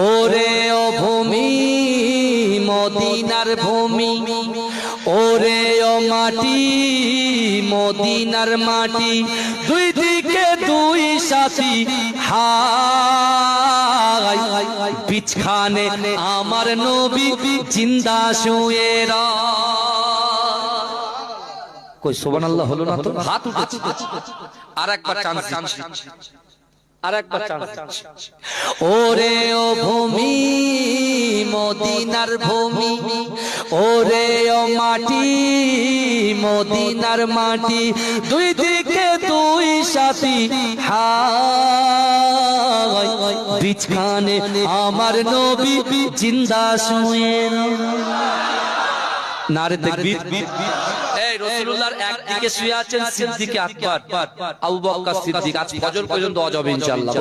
ওরে ও ভূমি মদিনার ভূমি, ওরে ও মাটি মদিনার মাটি, দুই দিকে দুই সাথী হায়, বিছখানে আমার নবী জিন্দা শুয়ে কই সুবহানাল্লাহ হলো না তো? হাত উঠেছে। আরেকবার চান্স। ওরে ও ভূমি মদিনার ভূমি, ওরে ও মাটি মদিনার মাটি, দুই দিকে দুই সাথী হায়, বিছখানে আমার নবী জিন্দা শুয়ে নারে তাকবীর। এই রাসূলুল্লাহর একদিকে শুয়ে আছেন সিদ্দিক আকবর, আবু বকর সিদ্দিক। আজ ফজর পর্যন্ত দোয়া যাবে ইনশাআল্লাহ।